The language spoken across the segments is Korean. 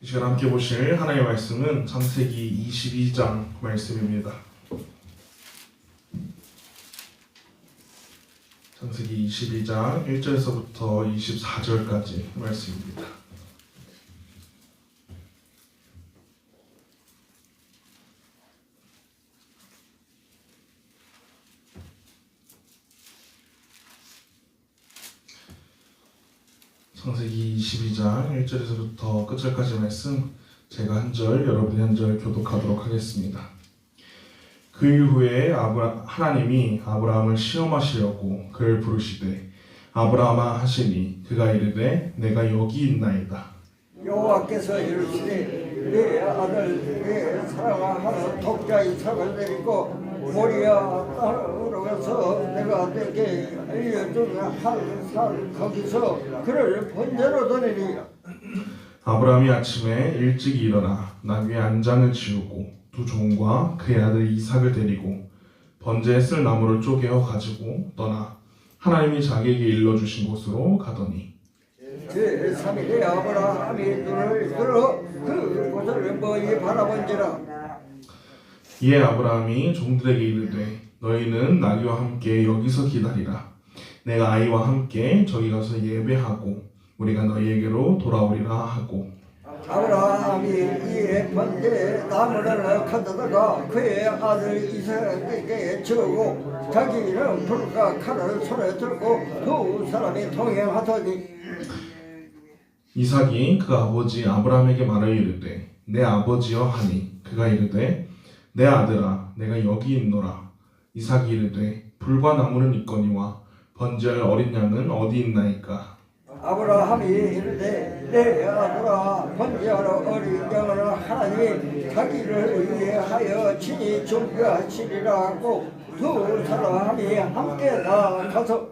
이 시간 함께 보실 하나님의 말씀은 창세기 22장 말씀입니다. 창세기 22장 1절에서부터 24절까지 말씀입니다. 창세기 22장 1절에서부터 끝절까지 말씀, 제가 한 절, 여러분이 한 절 교독하도록 하겠습니다. 그 이후에 하나님이 아브라함을 시험하시려고 그를 부르시되 아브라함아 하시니 그가 이르되 내가 여기 있나이다. 여호와께서 이르시되 내 아들 내 사랑하는 독자 이삭을 데리고 모리아 땅으로 가서 내가 내게 알려준 한 거기서 그를 번제로 드리리. 아브라함이 아침에 일찍 일어나 나귀의 안장을 지우고 두 종과 그의 아들 이삭을 데리고 번제에 쓸 나무를 쪼개어 가지고 떠나 하나님이 자기에게 일러주신 곳으로 가더니 제3일에 아브라함이 눈을 들어 그 곳을 멀리 바라본지라. 이에 아브라함이 종들에게 이르되 너희는 나귀와 함께 여기서 기다리라. 내가 아이와 함께 저기 가서 예배하고 우리가 너희에게로 돌아오리라 하고, 아브라함이 이에 번제 나무를 가져다가 그의 아들 이삭에게 주고 자기는 불과 칼을 손에 들고 두 사람이 동행하더니 이삭이 그 아버지 아브라함에게 말하여 이르되 내 아버지여 하니 그가 이르되 내 아들아 내가 여기 있노라. 이삭이 이르되 불과 나무는 있거니와 번제할 어린 양은 어디 있나이까. 아브라함이 이르되 내 아들아 번제하러 어린 양은 하나님이 자기를 위하여 친히 준비하시리라 하고 두 사람이 함께 나가서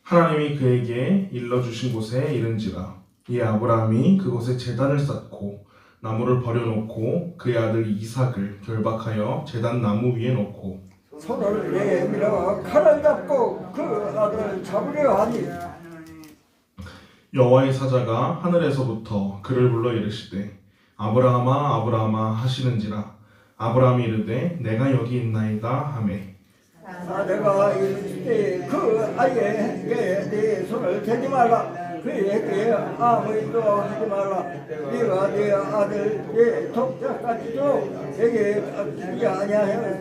하나님이 그에게 일러주신 곳에 이른지라. 이에 아브라함이 그곳에 제단을 쌓고 나무를 버려놓고 그의 아들 이삭을 결박하여 제단 나무 위에 놓고 손을 내밀어 칼을 잡고 그 아들을 잡으려 하니 여호와의 사자가 하늘에서부터 그를 불러 이르시되 아브라함아 아브라함아 하시는지라. 아브라함이 이르되 내가 여기 있나이다 하매 내가 이르시되 그 아이에게 네 손을 대지 말라. 그에게 아무 일도 하지 말라. 네가 네 아들 네 독자까지도 내게 주지 아니하여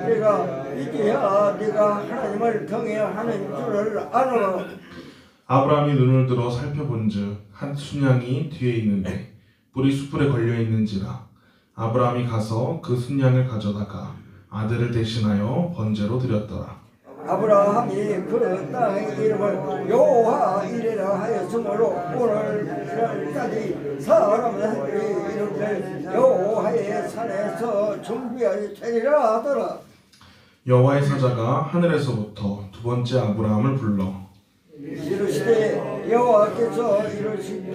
내가 이제야 네가 하나님을 경외하는 줄을 아노라. 아브라함이 눈을 들어 살펴본즉 한 순양이 뒤에 있는데 뿔이 숯불에 걸려 있는지라. 아브라함이 가서 그 순양을 가져다가 아들을 대신하여 번제로 드렸더라. 아브라함이 그 땅의 이름을 여호와 이레라 하였으므로 오늘까지 사람들이 이름을 여호와의 산에서 준비하여 되리라 하더라. 여호와의 사자가 하늘에서부터 두 번째 아브라함을 불러 이르시되 여호와께서 이르시되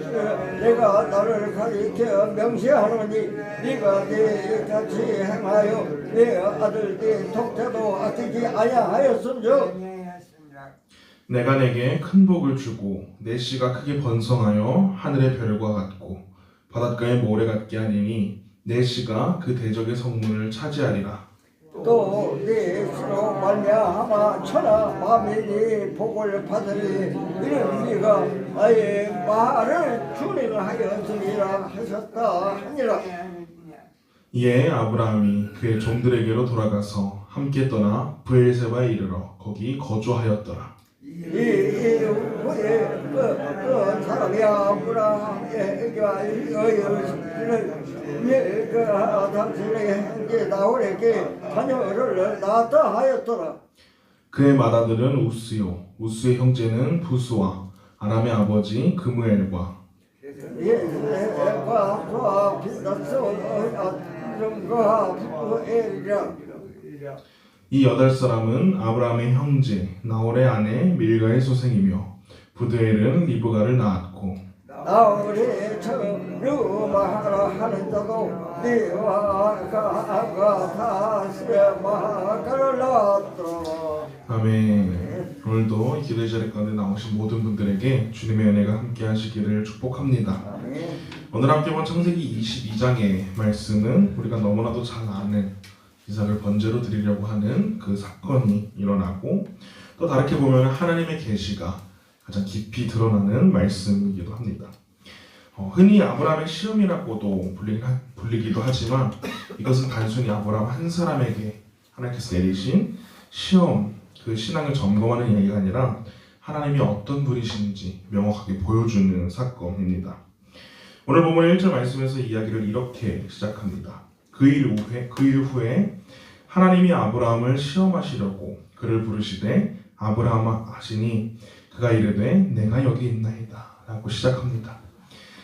내가 너를 가리켜 명시하노니 네가 내 같이 행하여 내 아들 내 독자도 아끼지 아니하였음즉 내가 내게 큰 복을 주고 내 씨가 크게 번성하여 하늘의 별과 같고 바닷가의 모래 같게 하리니 내 씨가 그 대적의 성문을 차지하리라. 또 네 수로 말미암아 천하 만민이 복을 받으리. 이는 네가 나의 말을 준행하였으리라 하셨다 하니라. 이에 아브라함이 그의 종들에게로 돌아가서 함께 떠나 브엘세바에 이르러 거기 거주하였더라. 이 후에 그 사람이 아브라함에게 당신에게 현재 나홀에게 자녀를 낳았다 하였더라. 그의 맏아들은 우스요 우스의 형제는 부스와 아람의 아버지 그무엘과 예과 빛났어 이름과 부엘이라. 이 8사람은 아브라함의 형제 나홀의 아내 밀가의 소생이며 부드엘은 리브가를 낳았고 나홀의 르마하라 하는 자도 네와가 다시 마하가를 낳았더라. 아멘. 오늘도 기도의 자리 가운데 나오신 모든 분들에게 주님의 은혜가 함께 하시기를 축복합니다. 아멘. 오늘 함께 본 창세기 22장의 말씀은 우리가 너무나도 잘 아는 이삭을 번제로 드리려고 하는 그 사건이 일어나고, 또 다르게 보면 하나님의 계시가 가장 깊이 드러나는 말씀이기도 합니다. 흔히 아브라함의 시험이라고도 불리기도 하지만, 이것은 단순히 아브라함 한 사람에게 하나님께서 내리신 시험, 그 신앙을 점검하는 이야기가 아니라 하나님이 어떤 분이신지 명확하게 보여주는 사건입니다. 오늘 본문 1절 말씀에서 이야기를 이렇게 시작합니다. 그 일 후에 하나님이 아브라함을 시험하시려고 그를 부르시되 아브라함아 하시니 그가 이르되 내가 여기 있나이다 라고 시작합니다.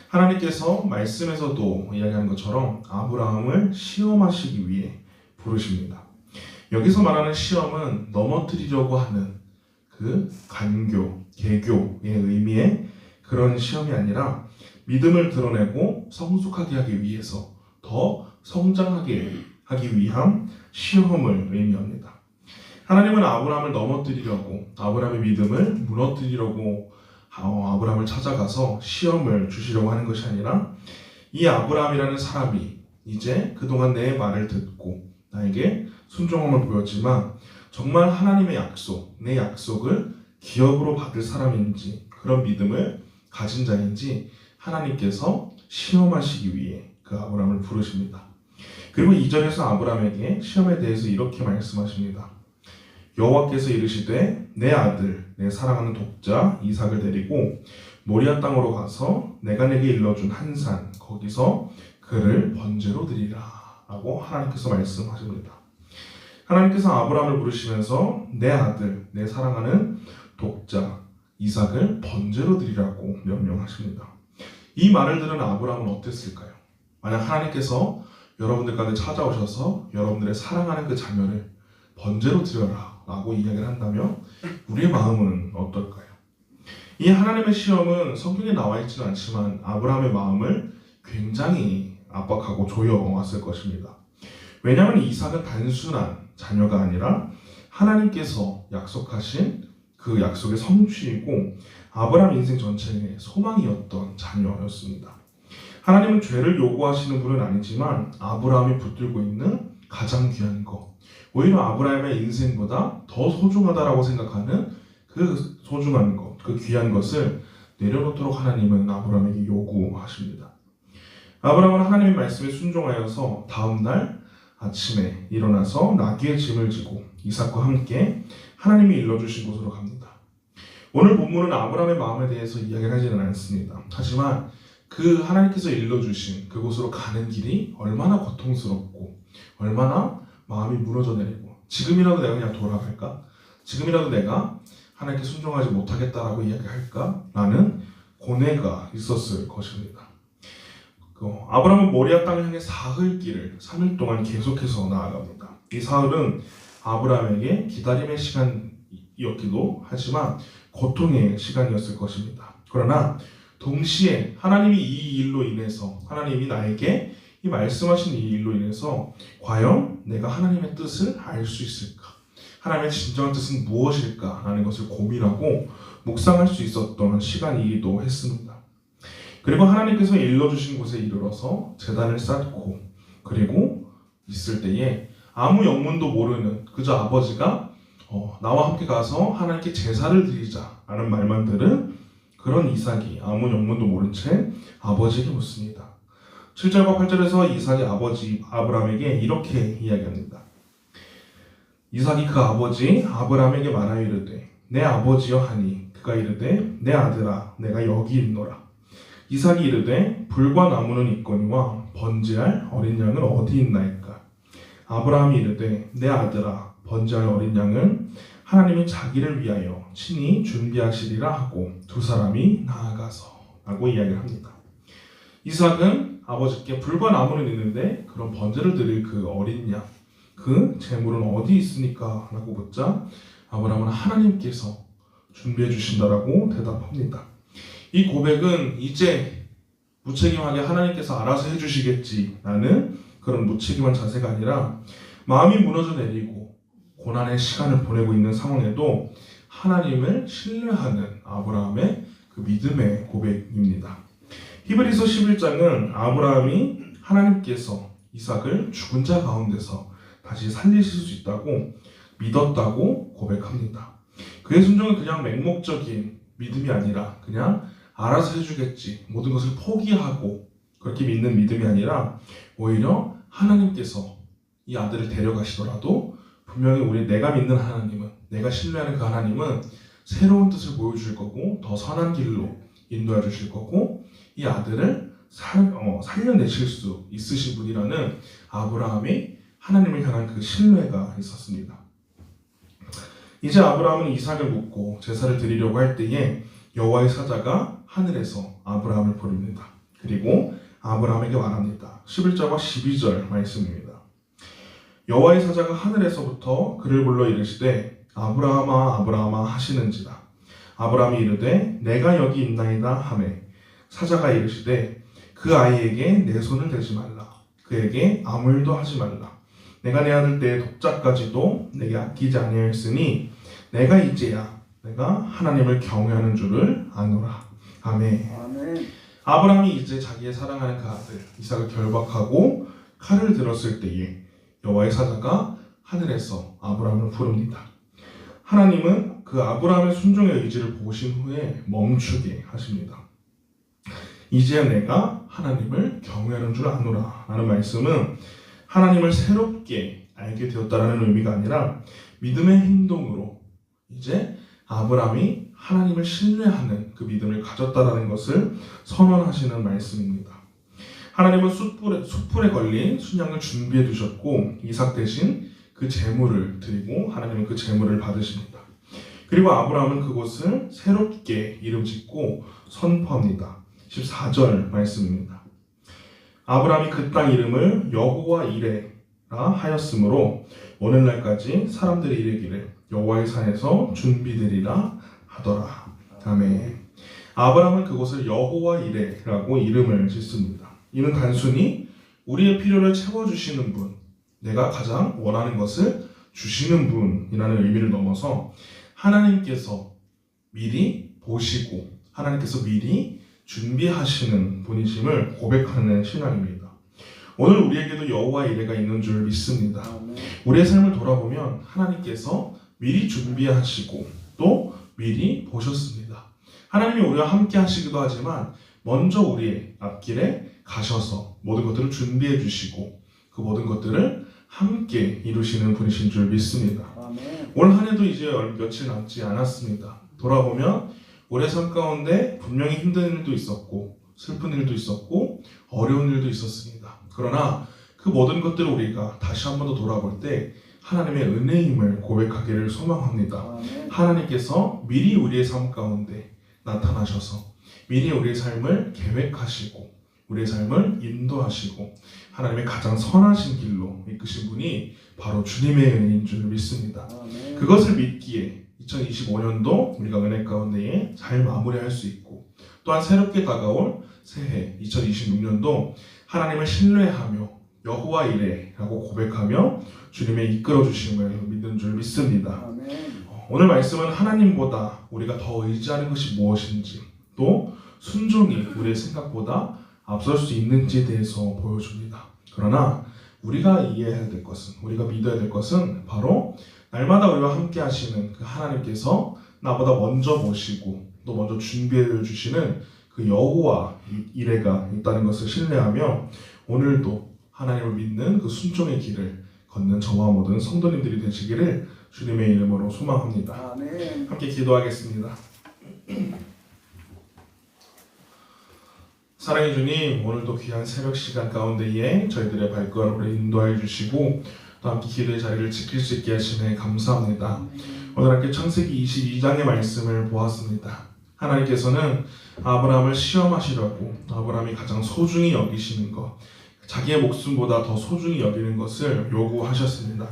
하나님께서 말씀에서도 이야기하는 것처럼 아브라함을 시험하시기 위해 부르십니다. 여기서 말하는 시험은 넘어뜨리려고 하는 그 간교, 개교의 의미의 그런 시험이 아니라 믿음을 드러내고 성숙하게 하기 위해서, 더 성장하게 하기 위한 시험을 의미합니다. 하나님은 아브라함을 넘어뜨리려고, 아브라함의 믿음을 무너뜨리려고 아브라함을 찾아가서 시험을 주시려고 하는 것이 아니라, 이 아브라함이라는 사람이 이제 그동안 내 말을 듣고 나에게 순종함을 보였지만 정말 하나님의 약속, 내 약속을 기업으로 받을 사람인지, 그런 믿음을 가진 자인지 하나님께서 시험하시기 위해 그 아브라함을 부르십니다. 그리고 2절에서 아브라함에게 시험에 대해서 이렇게 말씀하십니다. 여호와께서 이르시되 내 아들, 내 사랑하는 독자 이삭을 데리고 모리아 땅으로 가서 내가 내게 일러준 한 산, 거기서 그를 번제로 드리라 라고 하나님께서 말씀하십니다. 하나님께서 아브라함을 부르시면서 내 아들, 내 사랑하는 독자 이삭을 번제로 드리라고 명령하십니다. 이 말을 들은 아브라함은 어땠을까요? 만약 하나님께서 여러분들 가운데 찾아오셔서 여러분들의 사랑하는 그 자녀를 번제로 드려라 라고 이야기를 한다면 우리의 마음은 어떨까요? 이 하나님의 시험은 성경에 나와 있지는 않지만 아브라함의 마음을 굉장히 압박하고 조여왔을 것입니다. 왜냐하면 이삭은 단순한 자녀가 아니라 하나님께서 약속하신 그 약속의 성취이고 아브라함 인생 전체의 소망이었던 자녀였습니다. 하나님은 죄를 요구하시는 분은 아니지만 아브라함이 붙들고 있는 가장 귀한 것, 오히려 아브라함의 인생보다 더 소중하다라고 생각하는 그 소중한 것, 그 귀한 것을 내려놓도록 하나님은 아브라함에게 요구하십니다. 아브라함은 하나님의 말씀에 순종하여서 다음날 아침에 일어나서 나귀의 짐을 지고 이삭과 함께 하나님이 일러주신 곳으로 갑니다. 오늘 본문은 아브라함의 마음에 대해서 이야기를 하지는 않습니다. 하지만 그 하나님께서 일러주신 그곳으로 가는 길이 얼마나 고통스럽고 얼마나 마음이 무너져 내리고, 지금이라도 내가 그냥 돌아갈까? 지금이라도 내가 하나님께 순종하지 못하겠다라고 이야기할까? 라는 고뇌가 있었을 것입니다. 아브라함은 모리아 땅을 향해 사흘길을 3일 동안 계속해서 나아갑니다. 이 사흘은 아브라함에게 기다림의 시간이었기도 하지만 고통의 시간이었을 것입니다. 그러나 동시에 하나님이 이 일로 인해서, 하나님이 나에게 이 말씀하신 이 일로 인해서 과연 내가 하나님의 뜻을 알 수 있을까? 하나님의 진정한 뜻은 무엇일까? 라는 것을 고민하고 묵상할 수 있었던 시간이기도 했습니다. 그리고 하나님께서 일러주신 곳에 이르러서 제단을 쌓고 그리고 있을 때에 아무 영문도 모르는 그저 아버지가 나와 함께 가서 하나님께 제사를 드리자 라는 말만 들은 그런 이삭이 아무 영문도 모른 채 아버지에게 묻습니다. 7절과 8절에서 이삭이 아버지 아브라함에게 이렇게 이야기합니다. 이삭이 그 아버지 아브라함에게 말하여 이르되 내 아버지여 하니 그가 이르되 내 아들아 내가 여기 있노라. 이삭이 이르되 불과 나무는 있거니와 번제할 어린 양은 어디 있나이까. 아브라함이 이르되 내 아들아 번제할 어린 양은 하나님이 자기를 위하여 친히 준비하시리라 하고 두 사람이 나아가서 라고 이야기를 합니다. 이삭은 아버지께 불과 나무는 있는데 그런 번제를 드릴 그 어린 양, 그 제물은 어디 있습니까? 라고 묻자 아브라함은 하나님께서 준비해 주신다라고 대답합니다. 이 고백은 이제 무책임하게 하나님께서 알아서 해주시겠지라는 그런 무책임한 자세가 아니라 마음이 무너져 내리고 고난의 시간을 보내고 있는 상황에도 하나님을 신뢰하는 아브라함의 그 믿음의 고백입니다. 히브리서 11장은 아브라함이 하나님께서 이삭을 죽은 자 가운데서 다시 살리실 수 있다고 믿었다고 고백합니다. 그의 순종은 그냥 맹목적인 믿음이 아니라 그냥 알아서 해주겠지, 모든 것을 포기하고 그렇게 믿는 믿음이 아니라 오히려 하나님께서 이 아들을 데려가시더라도 분명히 내가 믿는 하나님은, 내가 신뢰하는 그 하나님은 새로운 뜻을 보여줄 거고 더 선한 길로 인도해 주실 거고 이 아들을 살려내실 수 있으신 분이라는 아브라함이 하나님을 향한 그 신뢰가 있었습니다. 이제 아브라함은 이삭을 묻고 제사를 드리려고 할 때에 여호와의 사자가 하늘에서 아브라함을 부릅니다. 그리고 아브라함에게 말합니다. 11절과 12절 말씀입니다. 여호와의 사자가 하늘에서부터 그를 불러 이르시되 아브라함아 아브라함아 하시는지라. 아브라함이 이르되 내가 여기 있나이다 하매 사자가 이르시되 그 아이에게 내 손을 대지 말라. 그에게 아무 일도 하지 말라. 내가 내 아들 때의 독자까지도 내게 아끼지 아니하였으니 내가 이제야 내가 하나님을 경외하는 줄을 아노라. 아멘. 아멘. 아브라함이 이제 자기의 사랑하는 그 아들 이삭을 결박하고 칼을 들었을 때에 여호와의 사자가 하늘에서 아브라함을 부릅니다. 하나님은 그 아브라함의 순종의 의지를 보신 후에 멈추게 하십니다. 이제 내가 하나님을 경외하는 줄 아노라 라는 말씀은 하나님을 새롭게 알게 되었다라는 의미가 아니라 믿음의 행동으로 이제 아브라함이 하나님을 신뢰하는 그 믿음을 가졌다라는 것을 선언하시는 말씀입니다. 하나님은 숯불에 걸린 순양을 준비해 두셨고 이삭 대신 그 제물을 드리고 하나님은 그 제물을 받으십니다. 그리고 아브라함은 그곳을 새롭게 이름 짓고 선포합니다. 14절 말씀입니다. 아브라함이 그 땅 이름을 여호와 이레라 하였으므로 오늘날까지 사람들이 이르기를 여호와의 산에서 준비되리라 하더라. 아멘. 아브라함은 그곳을 여호와 이레라고 이름을 짓습니다. 이는 단순히 우리의 필요를 채워주시는 분, 내가 가장 원하는 것을 주시는 분이라는 의미를 넘어서 하나님께서 미리 보시고 하나님께서 미리 준비하시는 분이심을 고백하는 신앙입니다. 오늘 우리에게도 여호와 이레가 있는 줄 믿습니다. 우리의 삶을 돌아보면 하나님께서 미리 준비하시고 또 미리 보셨습니다. 하나님이 우리와 함께 하시기도 하지만 먼저 우리의 앞길에 가셔서 모든 것들을 준비해 주시고 그 모든 것들을 함께 이루시는 분이신 줄 믿습니다. 올 한 해도 이제 며칠 남지 않았습니다. 돌아보면 올해 삶 가운데 분명히 힘든 일도 있었고 슬픈 일도 있었고 어려운 일도 있었습니다. 그러나 그 모든 것들을 우리가 다시 한 번 더 돌아볼 때 하나님의 은혜임을 고백하기를 소망합니다. 하나님께서 미리 우리의 삶 가운데 나타나셔서 미리 우리의 삶을 계획하시고 우리의 삶을 인도하시고 하나님의 가장 선하신 길로 이끄신 분이 바로 주님의 은혜인 줄 믿습니다. 그것을 믿기에 2025년도 우리가 은혜 가운데에 잘 마무리할 수 있고 또한 새롭게 다가올 새해 2026년도 하나님을 신뢰하며 여호와 이레라고 고백하며 주님의 이끌어 주심을 믿는 줄 믿습니다. 오늘 말씀은 하나님보다 우리가 더 의지하는 것이 무엇인지 또 순종이 우리의 생각보다 앞설 수 있는지에 대해서 보여줍니다. 그러나 우리가 이해해야 될 것은, 우리가 믿어야 될 것은 바로 날마다 우리와 함께 하시는 그 하나님께서 나보다 먼저 보시고 또 먼저 준비해 주시는 그 여호와 이레가 있다는 것을 신뢰하며 오늘도 하나님을 믿는 그 순종의 길을 걷는 저와 모든 성도님들이 되시기를 주님의 이름으로 소망합니다. 아멘. 함께 기도하겠습니다. 사랑해 주님, 오늘도 귀한 새벽 시간 가운데에 저희들의 발걸음을 인도하여 주시고 또 함께 기도의 자리를 지킬 수 있게 하시네 감사합니다. 오늘 함께 창세기 22장의 말씀을 보았습니다. 하나님께서는 아브라함을 시험하시려고 아브라함이 가장 소중히 여기시는 것, 자기의 목숨보다 더 소중히 여기는 것을 요구하셨습니다.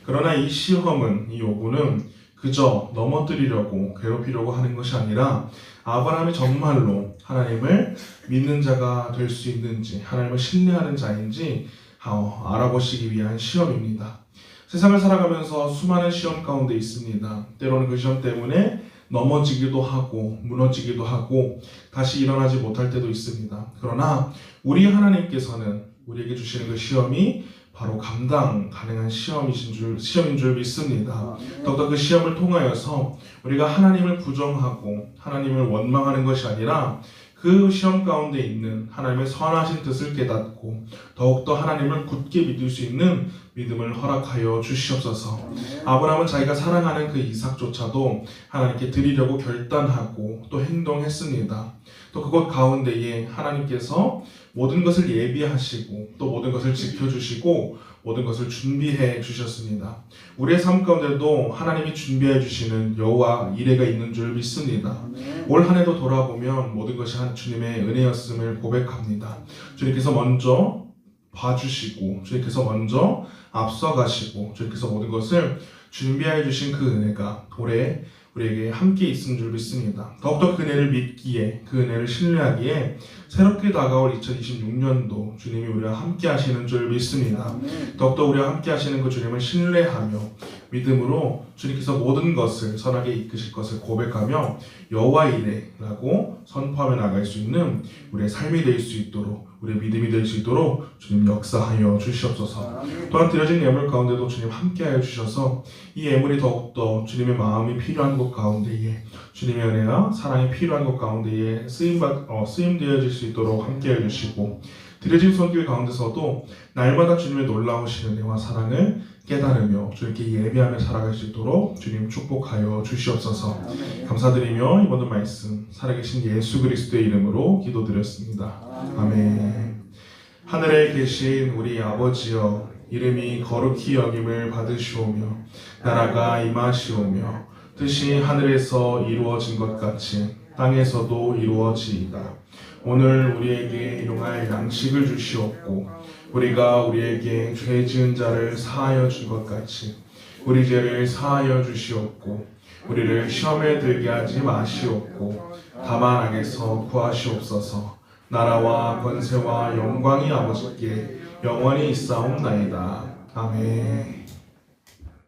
그러나 이 시험은, 이 요구는 그저 넘어뜨리려고 괴롭히려고 하는 것이 아니라 아브라함이 정말로 하나님을 믿는 자가 될 수 있는지, 하나님을 신뢰하는 자인지 알아보시기 위한 시험입니다. 세상을 살아가면서 수많은 시험 가운데 있습니다. 때로는 그 시험 때문에 넘어지기도 하고 무너지기도 하고 다시 일어나지 못할 때도 있습니다. 그러나 우리 하나님께서는 우리에게 주시는 그 시험이 바로 감당 가능한 시험인 줄 믿습니다. 더욱더 그 시험을 통하여서 우리가 하나님을 부정하고 하나님을 원망하는 것이 아니라 그 시험 가운데 있는 하나님의 선하신 뜻을 깨닫고 더욱더 하나님을 굳게 믿을 수 있는 믿음을 허락하여 주시옵소서. 아브라함은 자기가 사랑하는 그 이삭조차도 하나님께 드리려고 결단하고 또 행동했습니다. 또 그것 가운데에 하나님께서 모든 것을 예비하시고 또 모든 것을 지켜주시고 모든 것을 준비해 주셨습니다. 우리의 삶 가운데도 하나님이 준비해 주시는 여호와 이레가 있는 줄 믿습니다. 올 한 해도 돌아보면 모든 것이 주님의 은혜였음을 고백합니다. 주님께서 먼저 봐주시고 주님께서 먼저 앞서가시고 주님께서 모든 것을 준비해 주신 그 은혜가 올해 우리에게 함께 있은 줄 믿습니다. 더욱더 그 은혜를 믿기에 그 은혜를 신뢰하기에 새롭게 다가올 2026년도 주님이 우리와 함께 하시는 줄 믿습니다. 더욱더 우리와 함께 하시는 그 주님을 신뢰하며 믿음으로 주님께서 모든 것을 선하게 이끄실 것을 고백하며 여호와 이레라고 선포하며 나갈 수 있는 우리의 삶이 될 수 있도록 우리의 믿음이 될 수 있도록 주님 역사하여 주시옵소서. 또한 드려진 예물 가운데도 주님 함께하여 주셔서 이 예물이 더욱더 주님의 마음이 필요한 곳 가운데에 주님의 은혜와 사랑이 필요한 곳 가운데에 쓰임되어질 수 있도록 함께해 주시고 드려진 손길 가운데서도 날마다 주님의 놀라우신 은혜와 사랑을 깨달으며 주님께 예배하며 살아갈 수 있도록 주님 축복하여 주시옵소서. 감사드리며 이번 말씀 살아계신 예수 그리스도의 이름으로 기도드렸습니다. 아멘. 하늘에 계신 우리 아버지여, 이름이 거룩히 여김을 받으시오며 나라가 임하시오며 뜻이 하늘에서 이루어진 것 같이 땅에서도 이루어지이다. 오늘 우리에게 일용할 양식을 주시옵고 우리가 우리에게 죄 지은 자를 사하여 준 것 같이 우리 죄를 사하여 주시옵고 우리를 시험에 들게 하지 마시옵고 다만 악에서 구하시옵소서. 나라와 권세와 영광이 아버지께 영원히 있사옵나이다. 아멘.